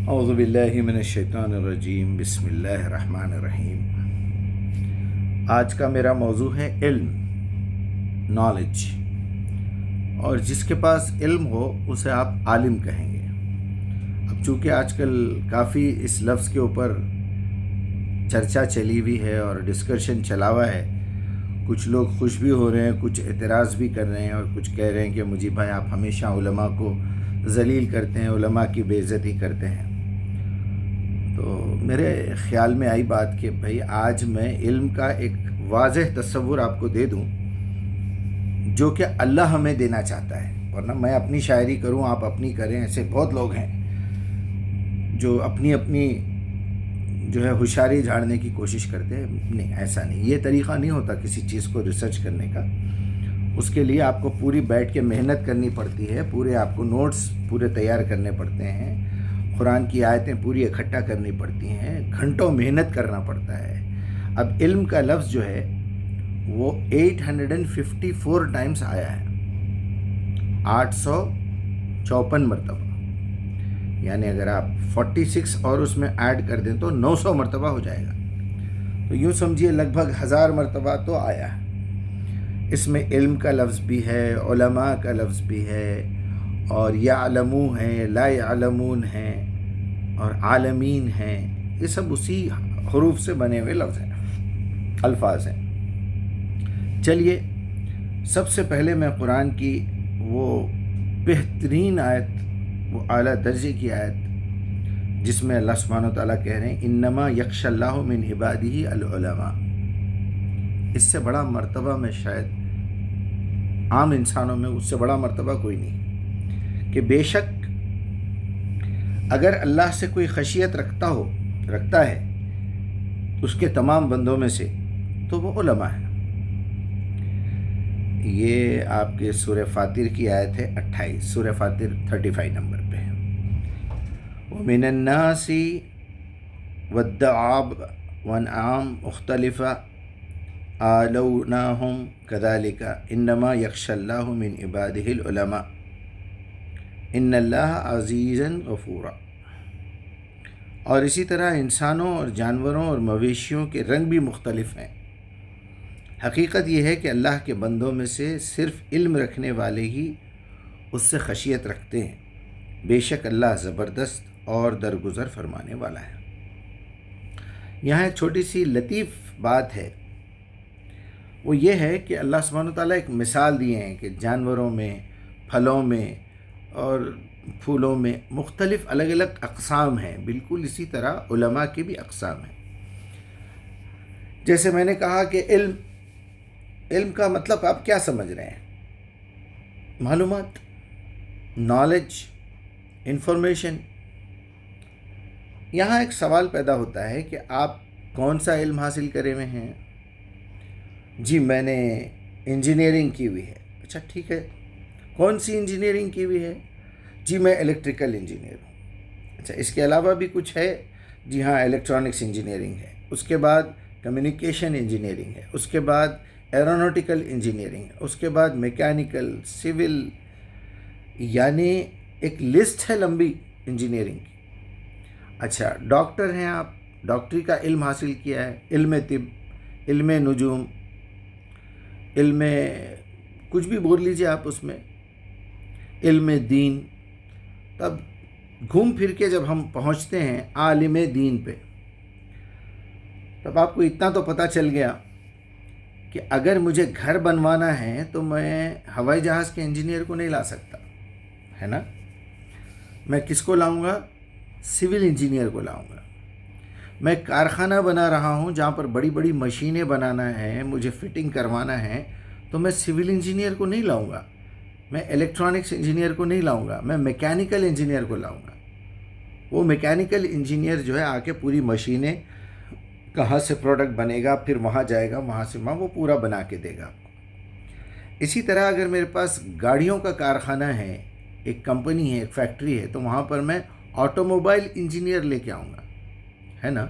اعوذ باللہ من الشیطان الرجیم، بسم اللہ الرحمن الرحیم۔ آج کا میرا موضوع ہے علم، نالج، اور جس کے پاس علم ہو اسے آپ عالم کہیں گے۔ اب چونکہ آج کل کافی اس لفظ کے اوپر چرچا چلی ہوئی ہے اور ڈسکشن چلا ہوا ہے، کچھ لوگ خوش بھی ہو رہے ہیں، کچھ اعتراض بھی کر رہے ہیں اور کچھ کہہ رہے ہیں کہ مجیب بھائی آپ ہمیشہ علماء کو ذلیل کرتے ہیں، علماء کی بے عزتی کرتے ہیں۔ تو میرے خیال میں آئی بات کہ بھئی آج میں علم کا ایک واضح تصور آپ کو دے دوں جو کہ اللہ ہمیں دینا چاہتا ہے، ورنہ میں اپنی شاعری کروں آپ اپنی کریں، ایسے بہت لوگ ہیں جو اپنی جو ہے ہوشیاری جھاڑنے کی کوشش کرتے ہیں۔ نہیں، ایسا نہیں، یہ طریقہ نہیں ہوتا کسی چیز کو ریسرچ کرنے کا۔ اس کے لیے آپ کو پوری بیٹھ کے محنت کرنی پڑتی ہے، پورے آپ کو نوٹس پورے تیار کرنے پڑتے ہیں، قرآن کی آیتیں پوری اکٹھا کرنی پڑتی ہیں، گھنٹوں محنت کرنا پڑتا ہے۔ اب علم کا لفظ جو ہے وہ 854 ٹائمز آیا ہے، 854 مرتبہ، یعنی اگر آپ 46 اور اس میں ایڈ کر دیں تو 900 مرتبہ ہو جائے گا۔ تو یوں سمجھیے لگ بھگ 1000 مرتبہ تو آیا ہے۔ اس میں علم کا لفظ بھی ہے، علماء کا لفظ بھی ہے، اور یعلمو ہیں، لا یعلمون ہیں، اور عالمین ہیں۔ یہ سب اسی حروف سے بنے ہوئے لفظ ہیں، الفاظ ہیں۔ چلیے سب سے پہلے میں قرآن کی وہ بہترین آیت، وہ اعلیٰ درجے کی آیت جس میں اللہ سبحانہ وتعالیٰ کہہ رہے ہیں انما یخشی اللہ من عبادہ العلماء، اس سے بڑا مرتبہ میں شاید عام انسانوں میں اس سے بڑا مرتبہ کوئی نہیں، کہ بے شک اگر اللہ سے کوئی خشیت رکھتا ہے اس کے تمام بندوں میں سے تو وہ علماء ہیں۔ یہ آپ کے سورہ فاطر کی آیت ہے 28، سورہ فاطر 35 نمبر پہ ہے۔ وَمِنَ النَّاسِ وَالدَّعَابِ وَانْعَامٍ مُخْتَلِفَةٍ آلَوْنَاهُمْ كَذَلِكَ إِنَّمَا يَخْشَى اللَّهَ مِنْ عِبَادِهِ الْعُلَمَاءُ إِنَّ اللَّهَ عَزِيزٌ غَفُورٌ۔ اور اسی طرح انسانوں اور جانوروں اور مویشیوں کے رنگ بھی مختلف ہیں۔ حقیقت یہ ہے کہ اللہ کے بندوں میں سے صرف علم رکھنے والے ہی اس سے خشیت رکھتے ہیں، بے شک اللہ زبردست اور درگزر فرمانے والا ہے۔ یہاں ایک چھوٹی سی لطیف بات ہے، وہ یہ ہے کہ اللہ سبحانہ وتعالیٰ ایک مثال دیے ہیں کہ جانوروں میں، پھلوں میں اور پھولوں میں مختلف الگ الگ اقسام ہیں، بالکل اسی طرح علماء کی بھی اقسام ہیں۔ جیسے میں نے کہا کہ علم کا مطلب آپ کیا سمجھ رہے ہیں؟ معلومات، نالج، انفارمیشن۔ یہاں ایک سوال پیدا ہوتا ہے کہ آپ کون سا علم حاصل کرے ہوئے ہیں؟ جی میں نے انجینئرنگ کی ہوئی ہے۔ اچھا ٹھیک ہے، کون سی انجینئرنگ کی ہوئی ہے؟ جی میں الیکٹریکل انجینئر ہوں۔ اچھا اس کے علاوہ بھی کچھ ہے؟ جی ہاں الیکٹرانکس انجینئرنگ ہے، اس کے بعد کمیونیکیشن انجینئرنگ ہے، اس کے بعد ایرونوٹیکل انجینئرنگ ہے، اس کے بعد میکینیکل، سول، یعنی ایک لسٹ ہے لمبی انجینئرنگ کی۔ اچھا ڈاکٹر ہیں آپ، ڈاکٹری کا علم حاصل کیا ہے، علم طب، علم نجوم، علم کچھ بھی بول لیجئے آپ اس میں، علم دین۔ تب گھوم پھر کے جب ہم پہنچتے ہیں عالم دین پہ، تب آپ کو اتنا تو پتہ چل گیا کہ اگر مجھے گھر بنوانا ہے تو میں ہوائی جہاز کے انجینئر کو نہیں لا سکتا، ہے نا؟ میں کس کو لاؤں گا؟ سول انجینئر کو لاؤں گا۔ میں کارخانہ بنا رہا ہوں جہاں پر بڑی بڑی مشینیں بنانا ہے، مجھے فٹنگ کروانا ہے، تو میں سول انجینئر کو نہیں لاؤں گا، میں الیکٹرانکس انجینئر کو نہیں لاؤں گا، میں میکینیکل انجینئر کو لاؤں گا۔ وہ میکینیکل انجینئر جو ہے آ کے پوری مشینیں کہاں سے پروڈکٹ بنے گا، پھر وہاں جائے گا، وہاں سے وہ پورا بنا کے دے گا۔ اسی طرح اگر میرے پاس گاڑیوں کا کارخانہ ہے، ایک کمپنی ہے، ایک فیکٹری ہے، تو وہاں پر میں آٹو موبائل انجینئر لے کے آؤں گا، ہے نا؟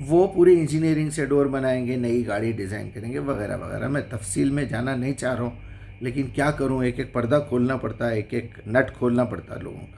وہ پوری انجینئرنگ سے ڈور بنائیں گے، نئی گاڑی ڈیزائن کریں گے وغیرہ وغیرہ۔ میں تفصیل میں جانا نہیں چاہ رہا ہوں، لیکن کیا کروں، ایک ایک پردہ کھولنا پڑتا ہے، ایک ایک نٹ کھولنا پڑتا ہے لوگوں کا۔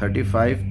35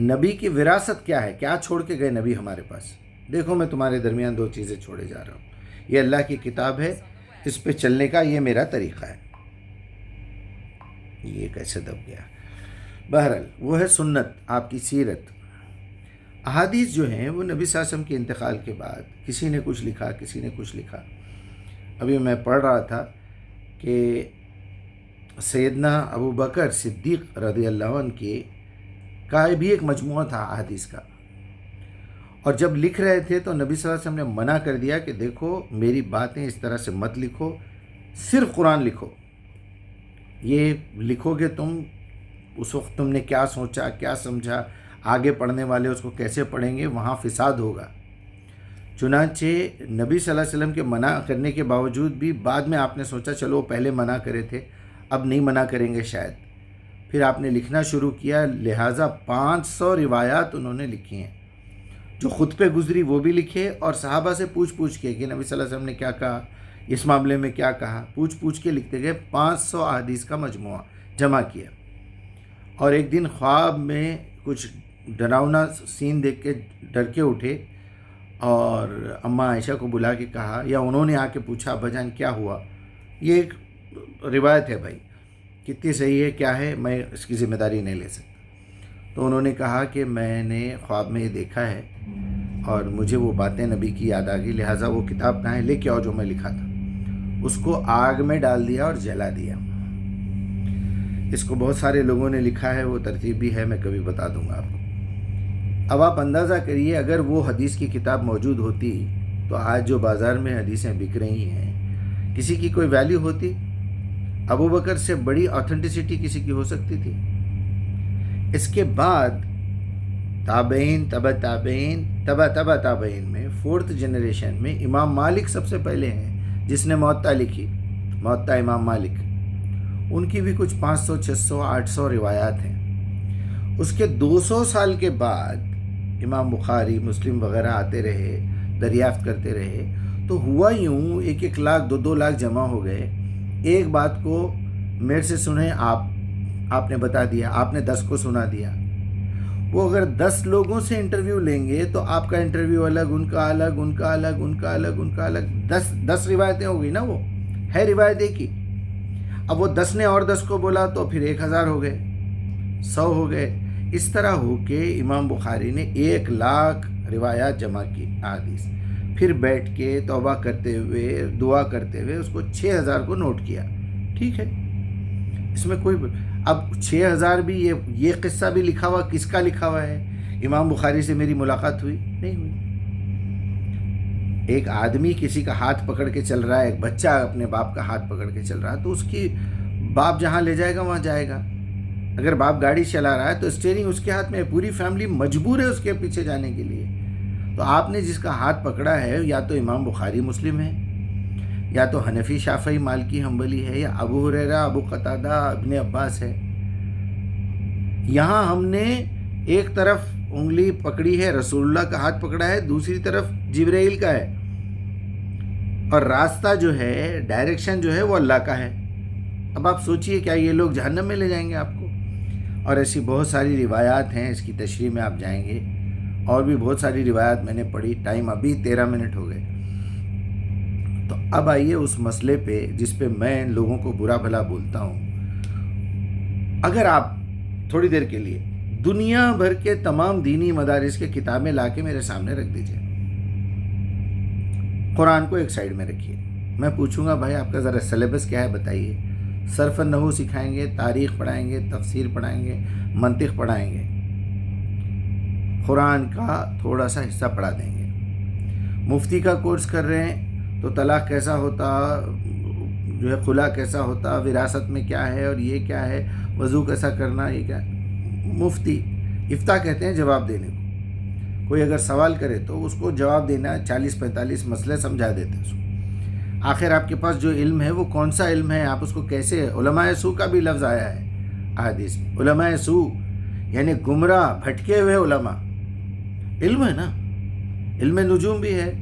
نبی کی وراثت کیا ہے، کیا چھوڑ کے گئے نبی ہمارے پاس؟ دیکھو میں تمہارے درمیان 2 چیزیں چھوڑے جا رہا ہوں، یہ اللہ کی کتاب ہے، اس پہ چلنے کا یہ میرا طریقہ ہے۔ یہ کیسے دب گیا؟ بہرحال وہ ہے سنت، آپ کی سیرت۔ احادیث جو ہیں وہ نبی صلی اللہ علیہ وسلم کے انتقال کے بعد کسی نے کچھ لکھا، کسی نے کچھ لکھا۔ ابھی میں پڑھ رہا تھا کہ سیدنا ابو بکر صدیق رضی اللہ عنہ کا بھی ایک مجموعہ تھا احادیث کا، اور جب لکھ رہے تھے تو نبی صلی اللہ علیہ وسلم نے منع کر دیا کہ دیکھو میری باتیں اس طرح سے مت لکھو، صرف قرآن لکھو۔ یہ لکھو گے تم، اس وقت تم نے کیا سوچا، کیا سمجھا، آگے پڑھنے والے اس کو کیسے پڑھیں گے، وہاں فساد ہوگا۔ چنانچہ نبی صلی اللہ علیہ وسلم کے منع کرنے کے باوجود بھی بعد میں آپ نے سوچا چلو پہلے منع کرے تھے، اب نہیں منع کریں گے شاید، پھر آپ نے لکھنا شروع کیا، لہٰذا 500 روایات انہوں نے لکھی ہیں، جو خود پہ گزری وہ بھی لکھے، اور صحابہ سے پوچھ کے کہ نبی صلی اللہ علیہ وسلم نے کیا کہا، اس معاملے میں کیا کہا، پوچھ کے لکھتے گئے۔ 500 احادیث کا مجموعہ جمع کیا، اور ایک دن خواب میں کچھ ڈراؤنا سین دیکھ کے ڈر کے اٹھے، اور اماں عائشہ کو بلا کے کہا، یا انہوں نے آ کے پوچھا ابا جان کیا ہوا؟ یہ ایک روایت ہے بھائی، کتنی صحیح ہے کیا ہے میں اس کی ذمہ داری نہیں لے سکتا۔ تو انہوں نے کہا کہ میں نے خواب میں یہ دیکھا ہے اور مجھے وہ باتیں نبی کی یاد آ گئی، لہٰذا وہ کتاب کہاں ہے، لے کے آؤ جو میں لکھا تھا۔ اس کو آگ میں ڈال دیا اور جلا دیا۔ اس کو بہت سارے لوگوں نے لکھا ہے، وہ ترتیب بھی ہے، میں کبھی بتا دوں گا آپ کو۔ اب آپ اندازہ کریے اگر وہ حدیث کی کتاب موجود ہوتی تو آج جو بازار میں حدیثیں بک رہی ہیں کسی کی کوئی ویلیو ہوتی؟ ابو بکر سے بڑی آتھنٹسٹی کسی کی ہو سکتی تھی؟ اس کے بعد تابعین، تبع تابعین میں 4th جنریشن میں امام مالک سب سے پہلے ہیں جس نے موطا لکھی، موطا امام مالک۔ ان کی بھی کچھ 500، 600، 800 روایات ہیں۔ اس کے 200 سال کے بعد امام بخاری، مسلم وغیرہ آتے رہے، دریافت کرتے رہے، تو ہوا یوں 1 لاکھ 2 لاکھ جمع ہو گئے۔ ایک بات کو میرے سے سنیں، آپ نے بتا دیا، آپ نے 10 کو سنا دیا۔ وہ اگر 10 لوگوں سے انٹرویو لیں گے تو آپ کا انٹرویو الگ، ان کا الگ، ان کا الگ، ان کا الگ، ان کا الگ، 10 روایتیں ہو گئی نا، وہ ہے روایت ایک ہی۔ اب وہ 10 نے اور 10 کو بولا تو پھر 1000 ہو گئے، 100 ہو گئے۔ اس طرح ہو کے امام بخاری نے 1 لاکھ روایات جمع کی احادیث، پھر بیٹھ کے توبہ کرتے ہوئے، دعا کرتے ہوئے اس کو 6000 کو نوٹ کیا۔ ٹھیک ہے، اس میں کوئی، اب 6000 بھی یہ قصہ بھی لکھا ہوا، کس کا لکھا ہوا ہے؟ امام بخاری سے میری ملاقات ہوئی نہیں ہوئی؟ ایک آدمی کسی کا ہاتھ پکڑ کے چل رہا ہے، ایک بچہ اپنے باپ کا ہاتھ پکڑ کے چل رہا ہے، تو اس کی باپ جہاں لے جائے گا وہاں جائے گا۔ اگر باپ گاڑی چلا رہا ہے تو اسٹیئرنگ اس کے ہاتھ میں ہے، پوری فیملی مجبور ہے اس کے پیچھے جانے کے لیے۔ تو آپ نے جس کا ہاتھ پکڑا ہے یا تو امام بخاری مسلم ہے، یا تو حنفی شافعی مالکی حنبلی ہے، یا ابو ہریرہ، ابو قتادہ، ابن عباس ہے۔ یہاں ہم نے ایک طرف انگلی پکڑی ہے، رسول اللہ کا ہاتھ پکڑا ہے، دوسری طرف جبرائیل کا ہے، اور راستہ جو ہے، ڈائریکشن جو ہے وہ اللہ کا ہے۔ اب آپ سوچئے کیا یہ لوگ جہنم میں لے جائیں گے آپ کو؟ اور ایسی بہت ساری روایات ہیں، اس کی تشریح میں آپ جائیں گے، اور بھی بہت ساری روایات میں نے پڑھی۔ ٹائم ابھی 13 منٹ ہو گئے۔ تو اب آئیے اس مسئلے پہ جس پہ میں لوگوں کو برا بھلا بولتا ہوں۔ اگر آپ تھوڑی دیر کے لیے دنیا بھر کے تمام دینی مدارس کے کتابیں لا کے میرے سامنے رکھ دیجئے، قرآن کو ایک سائیڈ میں رکھیے، میں پوچھوں گا بھائی آپ کا ذرا سلیبس کیا ہے بتائیے۔ صرف نحو سکھائیں گے، تاریخ پڑھائیں گے، تفسیر پڑھائیں گے، منطق پڑھائیں گے، قرآن کا تھوڑا سا حصہ پڑھا دیں گے۔ مفتی کا کورس کر رہے ہیں تو طلاق کیسا ہوتا، جو ہے خلا کیسا ہوتا، وراثت میں کیا ہے اور یہ کیا ہے، وضو کیسا کرنا، یہ کیا ہے۔ مفتی افتاء کہتے ہیں جواب دینے کو۔ کوئی اگر سوال کرے تو اس کو جواب دینا، 40-45 مسئلے سمجھا دیتے ہیں اس کو۔ آخر آپ کے پاس جو علم ہے وہ کون سا علم ہے، آپ اس کو کیسے، علماء سو کا بھی لفظ آیا ہے احادیث میں، علماء سو یعنی گمراہ بھٹکے ہوئے علماء۔ علم ہے نا، علم نجوم بھی ہے،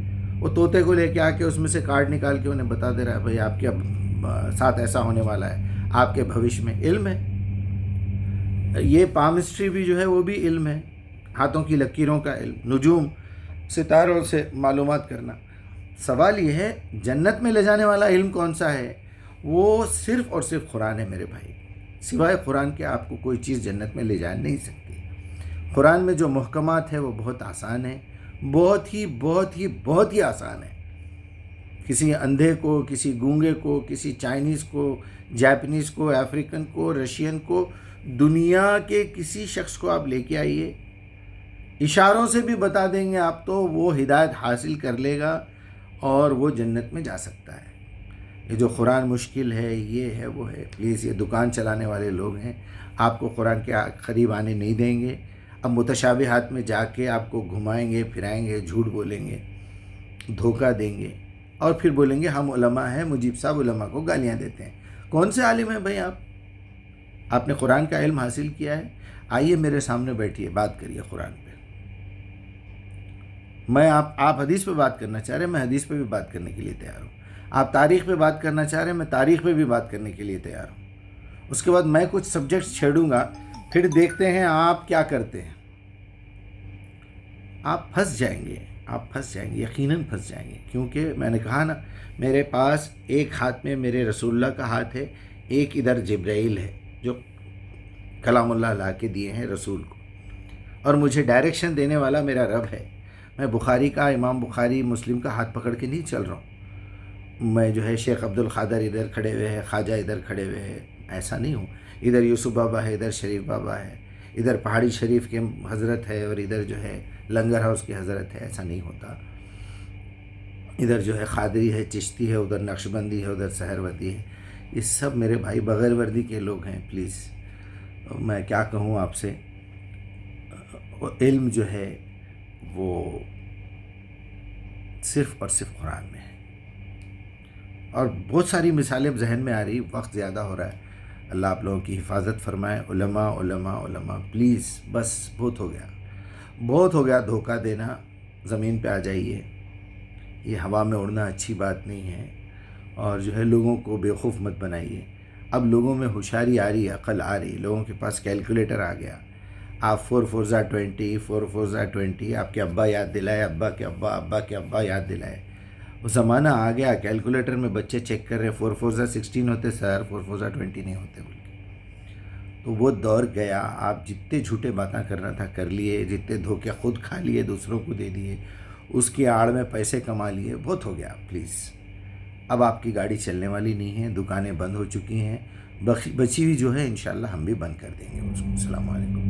وہ طوطے کو لے کے آ کے اس میں سے کارڈ نکال کے انہیں بتا دے رہا ہے بھائی آپ کے ساتھ ایسا ہونے والا ہے، آپ کے بھوش میں۔ علم ہے۔ یہ پامسٹری بھی جو ہے وہ بھی علم ہے، ہاتھوں کی لکیروں کا علم، نجوم، ستاروں سے معلومات کرنا. سوال یہ ہے جنت میں لے جانے والا علم کون سا ہے؟ وہ صرف اور صرف قرآن ہے میرے بھائی. سوائے قرآن کے آپ کو کوئی چیز جنت میں لے جا نہیں سکتی. قرآن میں جو محکمات ہیں وہ بہت آسان ہیں، بہت ہی بہت ہی بہت ہی آسان ہے. کسی اندھے کو، کسی گونگے کو، کسی چائنیز کو، جاپنیز کو، افریقن کو، رشین کو، دنیا کے کسی شخص کو آپ لے کے آئیے، اشاروں سے بھی بتا دیں گے آپ تو وہ ہدایت حاصل کر لے گا اور وہ جنت میں جا سکتا ہے. یہ جو قرآن مشکل ہے، یہ ہے وہ ہے، پلیز یہ دکان چلانے والے لوگ ہیں، آپ کو قرآن کے قریب آنے نہیں دیں گے. اب متشابہات میں جا کے آپ کو گھمائیں گے، پھرائیں گے، جھوٹ بولیں گے، دھوکہ دیں گے اور پھر بولیں گے ہم علماء ہیں. مجیب صاحب علماء کو گالیاں دیتے ہیں. کون سے عالم ہیں بھائی آپ نے قرآن کا علم حاصل کیا ہے؟ آئیے میرے سامنے بیٹھیے، بات کریے قرآن پہ. میں آپ حدیث پہ بات کرنا چاہ رہے ہیں، میں حدیث پہ بھی بات کرنے کے لیے تیار ہوں. آپ تاریخ پہ بات کرنا چاہ رہے ہیں، میں تاریخ پہ بھی بات کرنے کے لیے تیار ہوں. اس کے بعد میں کچھ سبجیکٹس چھیڑوں گا، پھر دیکھتے ہیں آپ کیا کرتے ہیں. آپ پھنس جائیں گے، یقیناً پھنس جائیں گے. کیونکہ میں نے کہا نا، میرے پاس ایک ہاتھ میں میرے رسول اللہ کا ہاتھ ہے، ایک ادھر جبرائیل ہے جو کلام اللہ لا کے دیے ہیں رسول کو، اور مجھے ڈائریکشن دینے والا میرا رب ہے. میں بخاری کا، امام بخاری مسلم کا ہاتھ پکڑ کے نہیں چل رہا ہوں. میں جو ہے شیخ عبد القادر ادھر کھڑے ہوئے ہیں، خواجہ ادھر کھڑے ہوئے ہیں، ایسا نہیں ہوں. ادھر یوسف بابا ہے، ادھر شریف بابا ہے، ادھر پہاڑی شریف کے حضرت ہے اور ادھر جو ہے لنگر ہاؤس کی حضرت ہے. ایسا نہیں ہوتا. ادھر جو ہے قادری ہے، چشتی ہے، ادھر نقشبندی ہے، ادھر سہروردی ہے. یہ سب میرے بھائی بغیر وردی کے لوگ ہیں. پلیز میں کیا کہوں آپ سے، علم جو ہے وہ صرف اور صرف قرآن میں ہے. اور بہت ساری مثالیں ذہن میں آ رہی، وقت زیادہ ہو رہا ہے. اللہ آپ لوگوں کی حفاظت فرمائے. علماء علماء علماء، پلیز بس بہت ہو گیا دھوکہ دینا. زمین پہ آ جائیے. یہ ہوا میں اڑنا اچھی بات نہیں ہے، اور جو ہے لوگوں کو بیوقوف مت بنائیے. اب لوگوں میں ہوشیاری آ رہی، عقل آ رہی، لوگوں کے پاس کیلکولیٹر آ گیا. آپ 4 4 20، 4 4 20، آپ کے ابا یاد دلائے، ابا کے ابا، ابا کے ابا یاد دلائے. وہ زمانہ آ گیا، کیلکولیٹر میں بچے چیک کر رہے 4 4 16 ہوتے سر، 4 4 20 نہیں ہوتے بول کے. تو وہ دور گیا. آپ جتنے جھوٹے باتیں کرنا تھا کر لیے، جتنے دھوکے خود کھا لیے دوسروں کو دے دیے، اس کی آڑ میں پیسے کما لیے. بہت ہو گیا. پلیز اب آپ کی گاڑی چلنے والی نہیں ہے، دکانیں بند ہو چکی ہیں. بچی ہوئی جو ہے انشاءاللہ ہم بھی بند کر دیں گے اس کو. السلام علیکم.